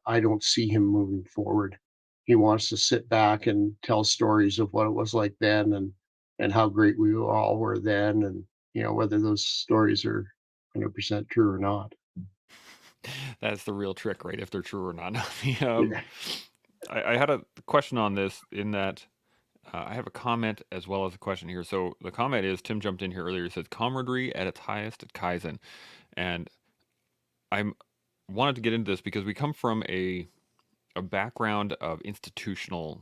I don't see him moving forward. He wants to sit back and tell stories of what it was like then, and how great we all were then, and whether those stories are 100% true or not. That's the real trick, right? If they're true or not. The, Yeah. I had a question on this in that I have a comment as well as a question here. So the comment is Tim jumped in here earlier. He says camaraderie at its highest at Kaizen, and I'm wanted to get into this because we come from a background of institutional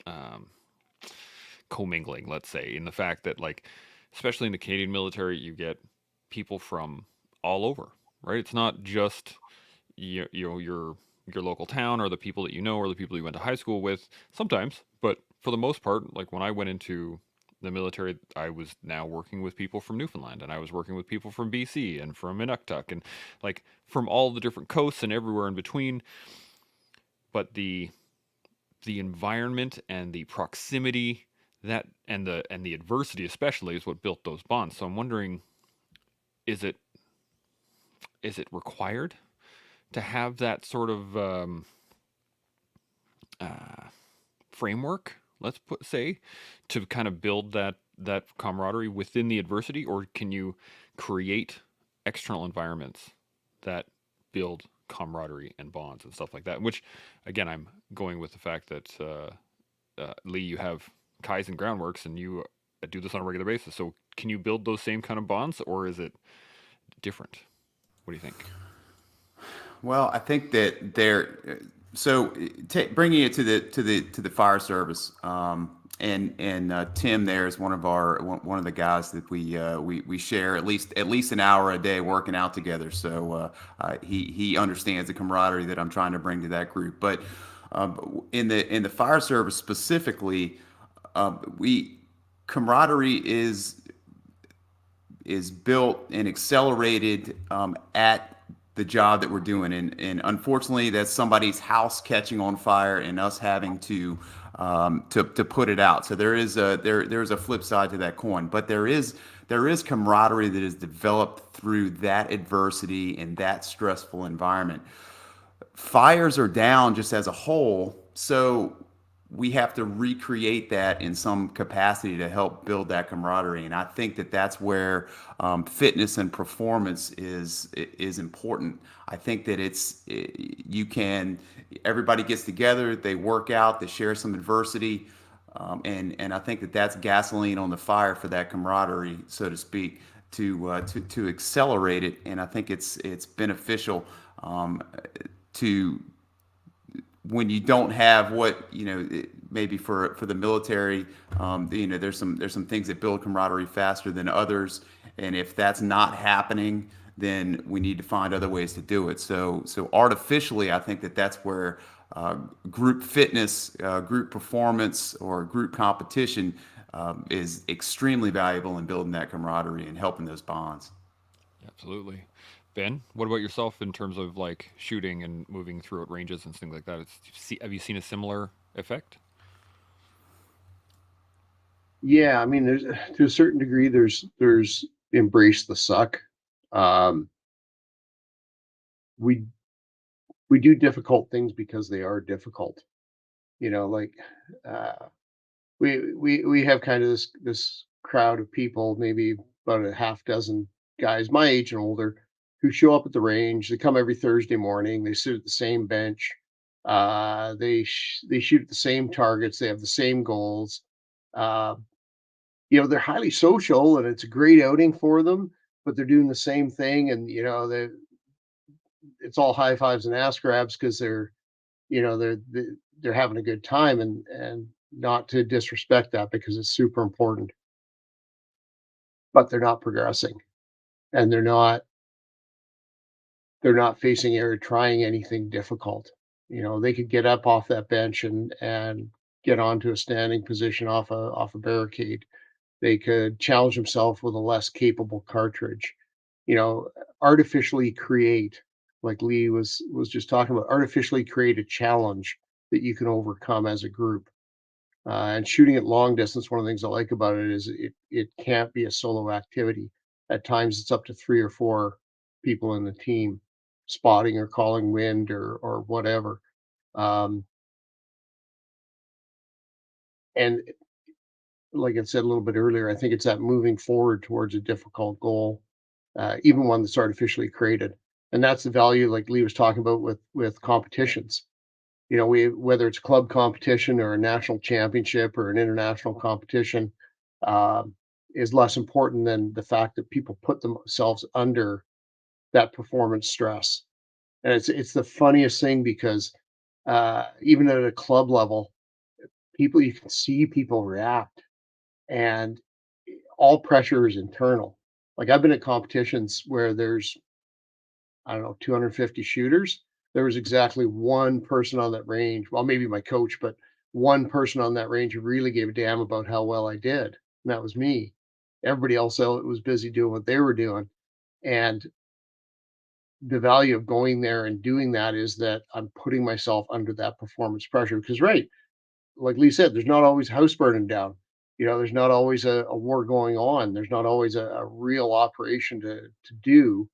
um, commingling, let's say, in the fact that like, especially in the Canadian military, you get people from all over, right? It's not just your local town or the people that you know or the people you went to high school with sometimes, but for the most part, like when I went into the military, I was now working with people from Newfoundland, and I was working with people from BC and from Inuktitut, and like from all the different coasts and everywhere in between. But the environment and the proximity that and the adversity especially is what built those bonds. So I'm wondering, is it required to have that sort of uh, framework, let's say, to kind of build that camaraderie within the adversity, or can you create external environments that build camaraderie and bonds and stuff like that? Which, again, I'm going with the fact that Lee, you have Kaizen Groundworks, and you do this on a regular basis. So, can you build those same kind of bonds, or is it different? What do you think? Well, I think that so bringing it to the fire service, and Tim there is one of the guys that we share at least an hour a day working out together. So he understands the camaraderie that I'm trying to bring to that group. But in the fire service specifically, we camaraderie is built and accelerated at the job that we're doing, and unfortunately, that's somebody's house catching on fire and us having to put it out. So there's a flip side to that coin, but there is camaraderie that is developed through that adversity and that stressful environment. Fires are down just as a whole, so we have to recreate that in some capacity to help build that camaraderie. And I think that that's where fitness and performance is important. I think that everybody gets together, they work out, they share some adversity, and I think that that's gasoline on the fire for that camaraderie, so to speak, to accelerate it. And I think it's beneficial to when you don't have what maybe for the military, there's some things that build camaraderie faster than others, And if that's not happening, then we need to find other ways to do it. So artificially, I think that's where group fitness, group performance, or group competition is extremely valuable in building that camaraderie and helping those bonds. Absolutely. Ben, what about yourself in terms of like shooting and moving through ranges and things like that? Have you seen a similar effect? Yeah, I mean, there's to a certain degree, there's embrace the suck. Um, we we do difficult things because they are difficult. You know, like uh, we have kind of this crowd of people, maybe about a half dozen guys my age and older, who show up at the range. They come every Thursday morning. They sit at the same bench. They shoot at the same targets. They have the same goals. Uh, they're highly social, and it's a great outing for them. But they're doing the same thing, and it's all high fives and ass grabs because they're having a good time, and not to disrespect that because it's super important, but they're not progressing, and they're not facing or trying anything difficult. They could get up off that bench and get onto a standing position off a barricade. They could challenge themselves with a less capable cartridge. You know, artificially create, like Lee was just talking about, artificially create a challenge that you can overcome as a group. And shooting at long distance, one of the things I like about it is it can't be a solo activity. At times, it's up to 3 or 4 people in the team, spotting or calling wind or whatever. Um, and like I said a little bit earlier, I think it's that moving forward towards a difficult goal, even one that's artificially created, and that's the value, like Lee was talking about with competitions. Whether it's club competition or a national championship or an international competition, um, is less important than the fact that people put themselves under that performance stress. And it's the funniest thing because even at a club level, you can see people react, and all pressure is internal. Like I've been at competitions where there's, I don't know, 250 shooters. There was exactly one person on that range, well, maybe my coach, but one person on that range who really gave a damn about how well I did, and that was me. Everybody else out was busy doing what they were doing, and the value of going there and doing that is that I'm putting myself under that performance pressure because, right, like Lee said, there's not always a house burning down. There's not always a war going on. There's not always a real operation to do.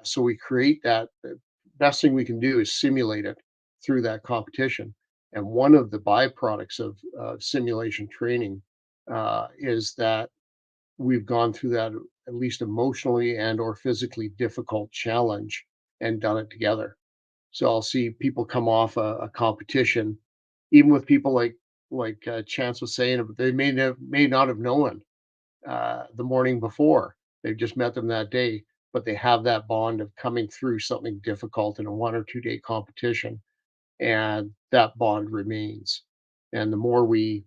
So we create that. The best thing we can do is simulate it through that competition. And one of the byproducts of simulation training is that we've gone through that at least emotionally and or physically difficult challenge and done it together. So I'll see people come off a competition, even with people like Chance was saying, they may not have known the morning before. They've just met them that day, but they have that bond of coming through something difficult in a 1 or 2 day competition, and that bond remains. And the more we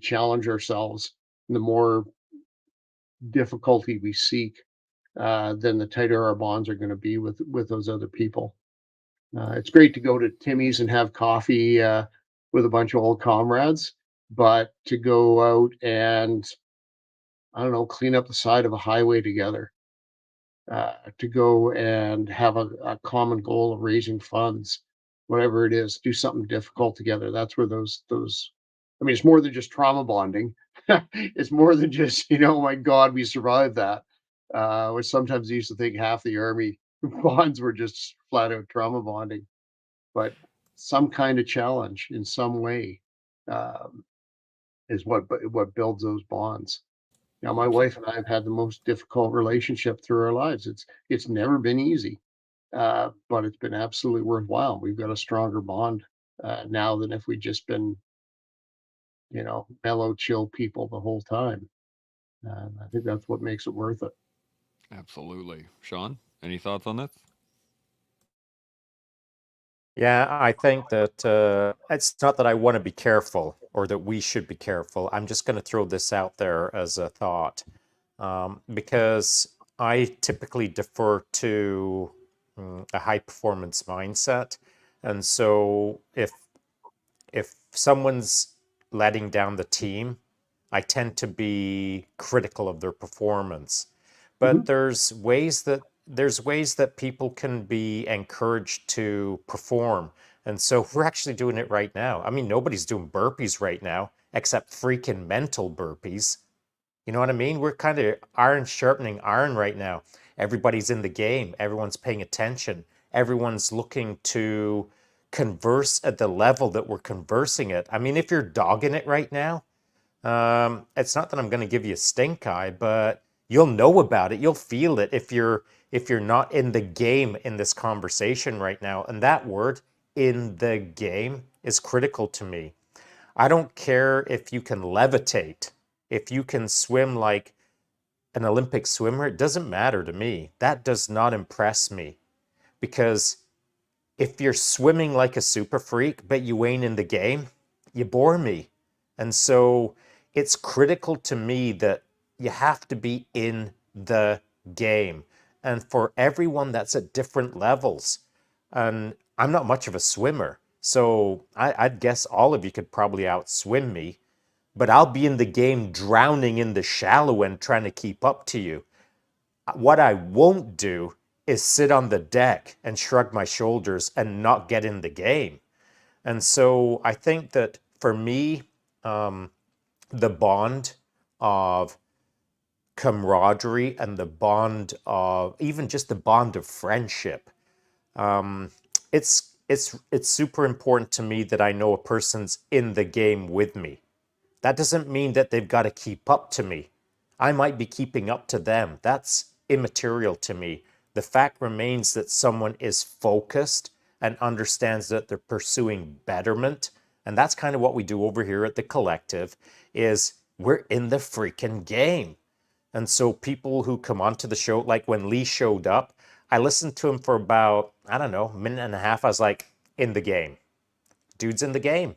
challenge ourselves, the more difficulty we seek, then the tighter our bonds are going to be with those other people. It's great to go to Timmy's and have coffee with a bunch of old comrades, but to go out and, I don't know, clean up the side of a highway together, to go and have a common goal of raising funds, whatever it is, do something difficult together. That's where those. I mean, it's more than just trauma bonding. It's more than just, oh my God, we survived that. Which sometimes I used to think half the army bonds were just flat out trauma bonding, but some kind of challenge in some way um, is what builds those bonds. Now, my wife and I have had the most difficult relationship through our lives. It's never been easy, but it's been absolutely worthwhile. We've got a stronger bond now than if we'd just been, mellow, chill people the whole time. I think that's what makes it worth it. Absolutely. Shaun, any thoughts on this? Yeah, I think that it's not that I want to be careful or that we should be careful. I'm just going to throw this out there as a thought. because I typically defer to a high performance mindset. And so if someone's letting down the team, I tend to be critical of their performance. But there's ways that people can be encouraged to perform. And so we're actually doing it right now. I mean, nobody's doing burpees right now except freaking mental burpees. You know what I mean? We're kind of iron sharpening iron right now. Everybody's in the game. Everyone's paying attention. Everyone's looking to converse at the level that we're conversing at. I mean, if you're dogging it right now, it's not that I'm going to give you a stink eye, but you'll know about it. You'll feel it if you're not in the game in this conversation right now. And that word, in the game, is critical to me. I don't care if you can levitate, if you can swim like an Olympic swimmer, it doesn't matter to me. That does not impress me, because if you're swimming like a super freak, but you ain't in the game, you bore me. And so it's critical to me that you have to be in the game. And for everyone, that's at different levels. And I'm not much of a swimmer, so I'd guess all of you could probably outswim me, but I'll be in the game drowning in the shallow end trying to keep up to you. What I won't do is sit on the deck and shrug my shoulders and not get in the game. And so I think that for me, the bond of camaraderie and the bond of even just the bond of friendship, it's super important to me that I know a person's in the game with me. That doesn't mean that they've got to keep up to me. I might be keeping up to them. That's immaterial to me. The fact remains that someone is focused and understands that they're pursuing betterment. And that's kind of what we do over here at the collective, is we're in the freaking game. And so people who come onto the show, like when Lee showed up, I listened to him for about, I don't know, a minute and a half. I was like, in the game. Dude's in the game.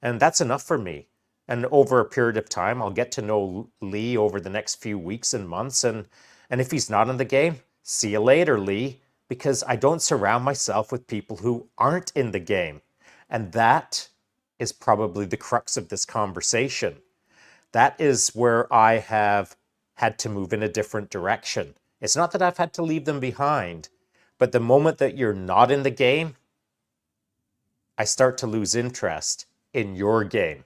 And that's enough for me. And over a period of time, I'll get to know Lee over the next few weeks and months. And if he's not in the game, see you later, Lee, because I don't surround myself with people who aren't in the game. And that is probably the crux of this conversation. That is where I have had to move in a different direction. It's not that I've had to leave them behind, but the moment that you're not in the game, I start to lose interest in your game.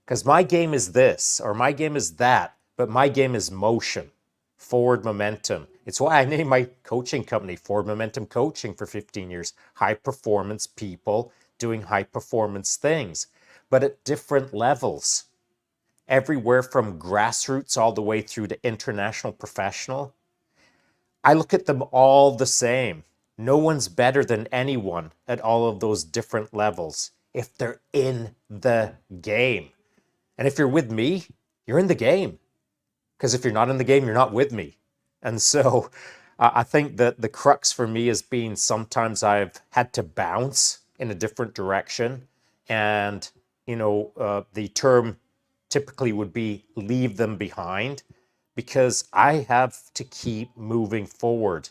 Because my game is this, or my game is that, but my game is motion, forward momentum. It's why I named my coaching company Forward Momentum Coaching for 15 years. High performance people doing high performance things, but at different levels. Everywhere from grassroots all the way through to international professional. I look at them all the same. No one's better than anyone at all of those different levels if they're in the game. And if you're with me, you're in the game. Because if you're not in the game, you're not with me. And so I think that the crux for me has been sometimes I've had to bounce in a different direction. And, the term typically would be leave them behind, because I have to keep moving forward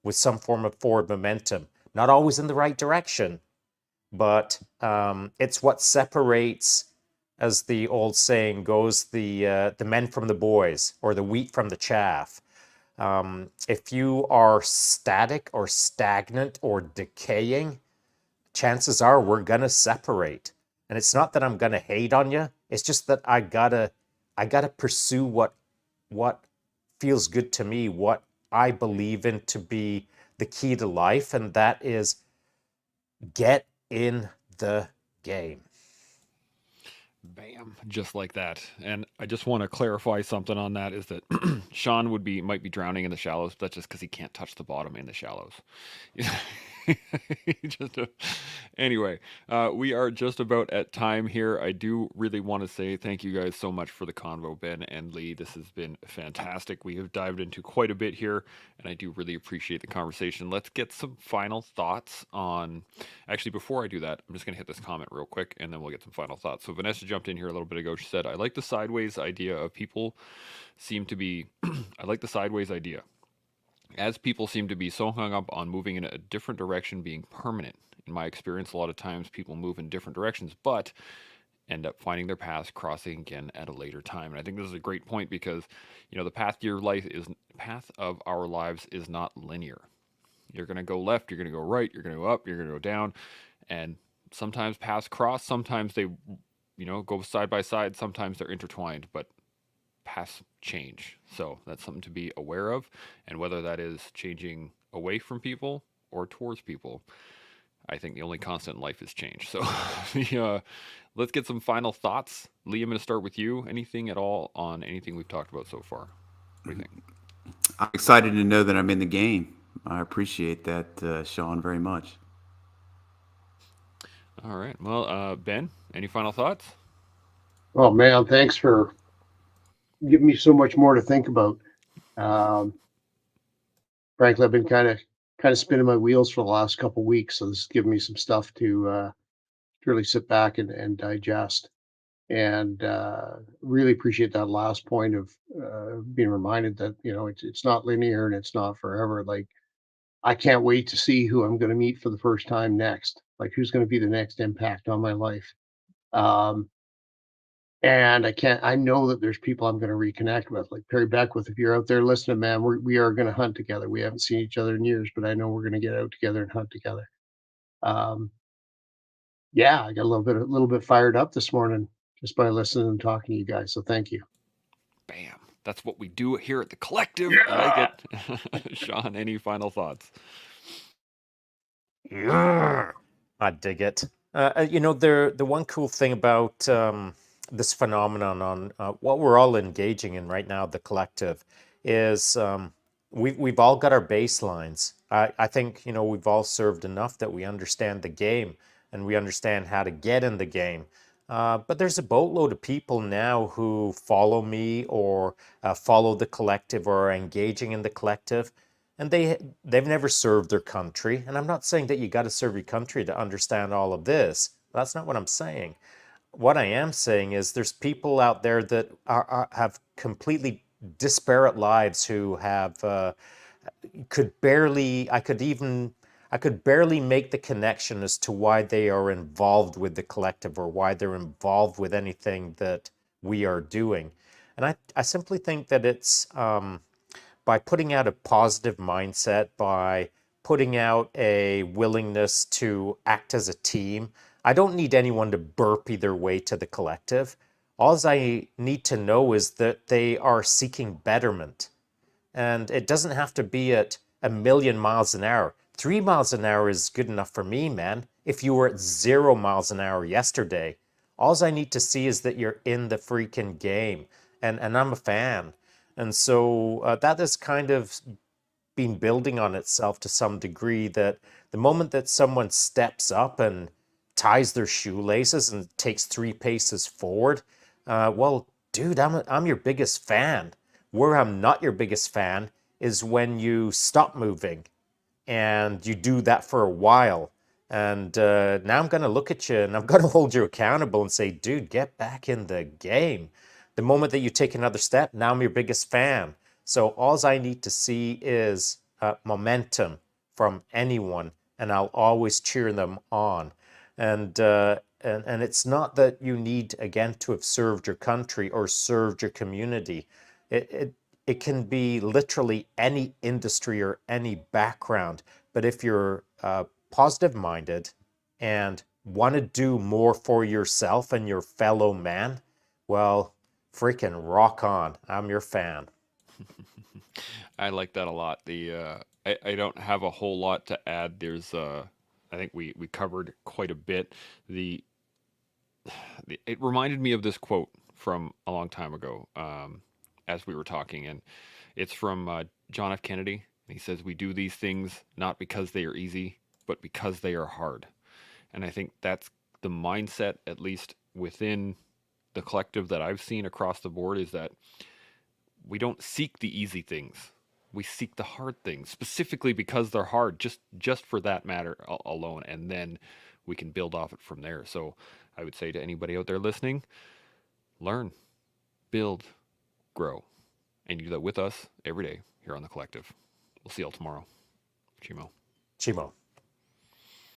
with some form of forward momentum. Not always in the right direction, but it's what separates, as the old saying goes, the men from the boys, or the wheat from the chaff. If you are static or stagnant or decaying, chances are we're gonna separate. And it's not that I'm gonna hate on you. It's just that I gotta pursue what feels good to me, what I believe in to be the key to life, and that is get in the game. Bam, just like that. And I just want to clarify something on that, is that Shaun might be drowning in the shallows, but that's just because he can't touch the bottom in the shallows. Just anyway, we are just about at time here. I do really want to say thank you guys so much for the convo, Ben and Lee. This has been fantastic. We have dived into quite a bit here, and I do really appreciate the conversation. Let's get some final thoughts on. Actually, before I do that, I'm just going to hit this comment real quick, and then we'll get some final thoughts. So Vanessa jumped in here a little bit ago. She said, "I like the sideways idea of people seem to be. I like the sideways idea." As people seem to be so hung up on moving in a different direction being permanent. In my experience, a lot of times people move in different directions, but end up finding their paths crossing again at a later time. And I think this is a great point because, the path of our lives is not linear. You're going to go left, you're going to go right, you're going to go up, you're going to go down, and sometimes paths cross, sometimes they, go side by side, sometimes they're intertwined, but paths change. So that's something to be aware of. And whether that is changing away from people or towards people, I think the only constant in life is change. So let's get some final thoughts. Lee, I'm going to start with you. Anything at all on anything we've talked about so far? What do you think? I'm excited to know that I'm in the game. I appreciate that, Shaun, very much. All right. Well, Ben, any final thoughts? Oh man, thanks for giving me so much more to think about. Frankly, I've been kind of spinning my wheels for the last couple of weeks, so this is giving me some stuff to really sit back and digest. And really appreciate that last point of being reminded that it's not linear and it's not forever. Like I can't wait to see who I'm going to meet for the first time next. Like who's going to be the next impact on my life. Um, and I know that there's people I'm going to reconnect with, like Perry Beckwith. If you're out there listening, man, we are going to hunt together. We haven't seen each other in years, but I know we're going to get out together and hunt together. Um, yeah, I got a little bit fired up this morning just by listening and talking to you guys. So thank you. Bam. That's what we do here at the Collective. Yeah. I like it. Shaun, any final thoughts? Yeah, I dig it. The one cool thing about this phenomenon on what we're all engaging in right now, the collective, is we've all got our baselines. I think we've all served enough that we understand the game and we understand how to get in the game. But there's a boatload of people now who follow me or follow the collective or are engaging in the collective, and they've never served their country. And I'm not saying that you got to serve your country to understand all of this. That's not what I'm saying. What I am saying is there's people out there that have completely disparate lives who have I could barely make the connection as to why they are involved with the collective or why they're involved with anything that we are doing. And I simply think that it's by putting out a positive mindset, by putting out a willingness to act as a team. I don't need anyone to burpee their way to the collective. All I need to know is that they are seeking betterment. And it doesn't have to be at 1,000,000 miles an hour. 3 miles an hour is good enough for me, man. If you were at 0 miles an hour yesterday, all I need to see is that you're in the freaking game. And I'm a fan. And so that has kind of been building on itself to some degree, that the moment that someone steps up and ties their shoelaces and takes 3 paces forward, well, dude, I'm your biggest fan. Where I'm not your biggest fan is when you stop moving and you do that for a while. And now I'm going to look at you and I'm going to hold you accountable and say, dude, get back in the game. The moment that you take another step, now I'm your biggest fan. So all I need to see is momentum from anyone, and I'll always cheer them on. And it's not that you need, again, to have served your country or served your community. It can be literally any industry or any background. But if you're positive-minded and want to do more for yourself and your fellow man, well, freaking rock on. I'm your fan. I like that a lot. I don't have a whole lot to add. There's I think we covered quite a bit. It reminded me of this quote from a long time ago, as we were talking, and it's from John F. Kennedy. He says, "We do these things not because they are easy, but because they are hard. And I think that's the mindset, at least within the collective that I've seen across the board, is that we don't seek the easy things. We seek the hard things, specifically because they're hard, just for that matter alone. And then we can build off it from there. So I would say to anybody out there listening, learn, build, grow. And you do that with us every day here on the collective. We'll see y'all tomorrow. Chimo. Chimo.